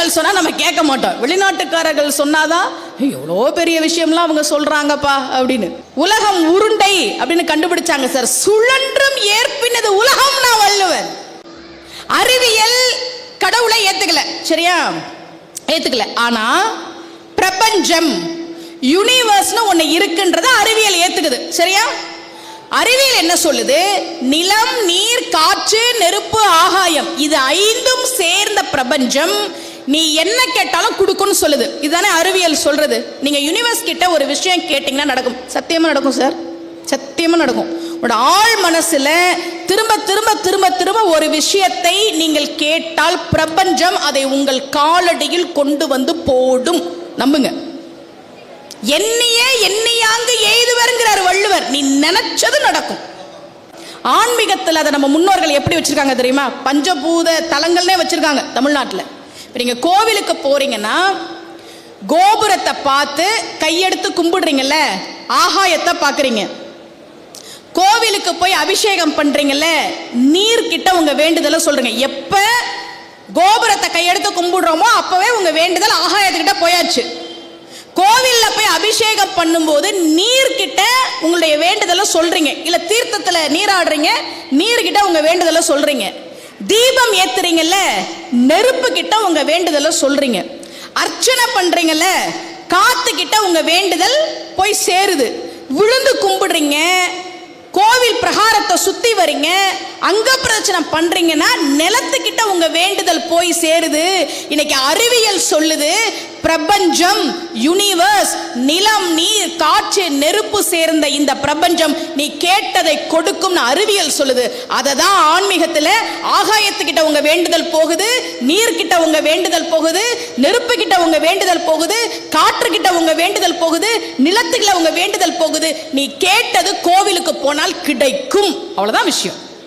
வெளிநாட்டுக்காரர்கள் சொன்னா நம்ம கேட்க மாட்டோம். வெளிநாட்டுக்காரர்கள் சொன்னாதான் எவ்வளோ பெரிய விஷயம்லாம் அவங்க சொல்றாங்கப்பா அப்படின்னு. உலகம் உருண்டை அப்படின்னு கண்டுபிடிச்சாங்க சார். சுழன்றும் ஏற்பினது உலகம் நான் வள்ளுவன். அறிவியல் கடவுளை ஏத்துக்கல, சரியா, ஏத்துக்கல. ஆனா பிரபஞ்சம் யூனிவர்ஸ்னு ஒண்ணு இருக்குன்றத அறிவியல் ஏத்துக்குது, சரியா. அறிவியல் என்ன சொல்லுது? நிலம், நீர், காற்று, நெருப்பு, ஆகாயம், இது 5ம் சேர்ந்த பிரபஞ்சம் நீ என்ன கேட்டாலும் கொடுக்கும்னு சொல்லுது. இதுதானே அறிவியல் சொல்றது. நீங்க யூனிவர்ஸ் கிட்ட ஒரு விஷயம் கேட்டீங்கன்னா நடக்கும். சத்தியமா நடக்கும் சார், சத்தியமா நடக்கும். உங்களோட ஆழ் மனசுல திரும்ப திரும்ப திரும்ப திரும்ப ஒரு விஷயத்தை நீங்கள் கேட்டால் பிரபஞ்சம் அதை உங்கள் காலடியில் கொண்டு வந்து போடும். நம்புங்க. எண்ணியே எண்ணியாங்கு எய்துவர்ங்கிறார் வள்ளுவர். நீ நினைச்சது நடக்கும். ஆன்மீகத்தில் அதை நம்ம முன்னோர்கள் எப்படி வச்சிருக்காங்க தெரியுமா? பஞ்சபூத தலங்கள்னே வச்சிருக்காங்க தமிழ்நாட்டில். இப்போ நீங்கள் கோவிலுக்கு போறீங்கன்னா கோபுரத்தை பார்த்து கையெடுத்து கும்பிடுறீங்கல்ல, ஆகாயத்தை பார்க்குறீங்க. கோவிலுக்கு போய் அபிஷேகம் பண்றீங்கல்ல, நீர்கிட்ட உங்க வேண்டுதலை சொல்றீங்க. எப்ப கோபுரத்தை கையெடுத்து கும்பிடுறோமோ அப்பவே உங்க வேண்டுதல் ஆகாயத்துக்கிட்ட போயாச்சு. கோவில்ல போய் அபிஷேகம் பண்ணும்போது நீர்கிட்ட உங்களுடைய வேண்டுதலை சொல்றீங்க. இல்ல தீர்த்தத்துல நீராடுறீங்க, நீர்கிட்ட உங்க வேண்டுதலை சொல்றீங்க. தீபம் ஏத்துறீங்கல்ல, நெருப்பு கிட்ட உங்க வேண்டுதலை சொல்றீங்க. அர்ச்சனை பண்றீங்கல்ல, காத்து கிட்ட உங்க வேண்டுதல் போய் சேருது. விழுந்து கும்பிடுறீங்க, கோவில் பிரகாரத்தை சுத்தி வரீங்க, அங்க பிரச்சனை பண்றீங்கன்னா நிலத்துக்கிட்ட உங்க வேண்டுதல் போய் சேருது. இன்னைக்கு அறிவியல் சொல்லுது பிரபஞ்சம், யூனிவர்ஸ், நிலம், நீர், காற்று, நெருப்பு சேர்ந்த இந்த பிரபஞ்சம் நீ கேட்டதை கொடுக்கும் அறிவியல் சொல்லுது. அதை தான் ஆன்மீகத்துல ஆகாயத்துக்கிட்ட உங்க வேண்டுதல் போகுது, நீர்கிட்ட உங்க வேண்டுதல் போகுது, நெருப்பு கிட்ட உங்க வேண்டுதல் போகுது, காற்று கிட்ட உங்க வேண்டுதல் போகுது, நிலத்துக்குள்ள உங்க வேண்டுதல் போகுது. நீ கேட்டது கோவிலுக்கு போனால் கிடைக்கும். அவ்வளவுதான் விஷயம்.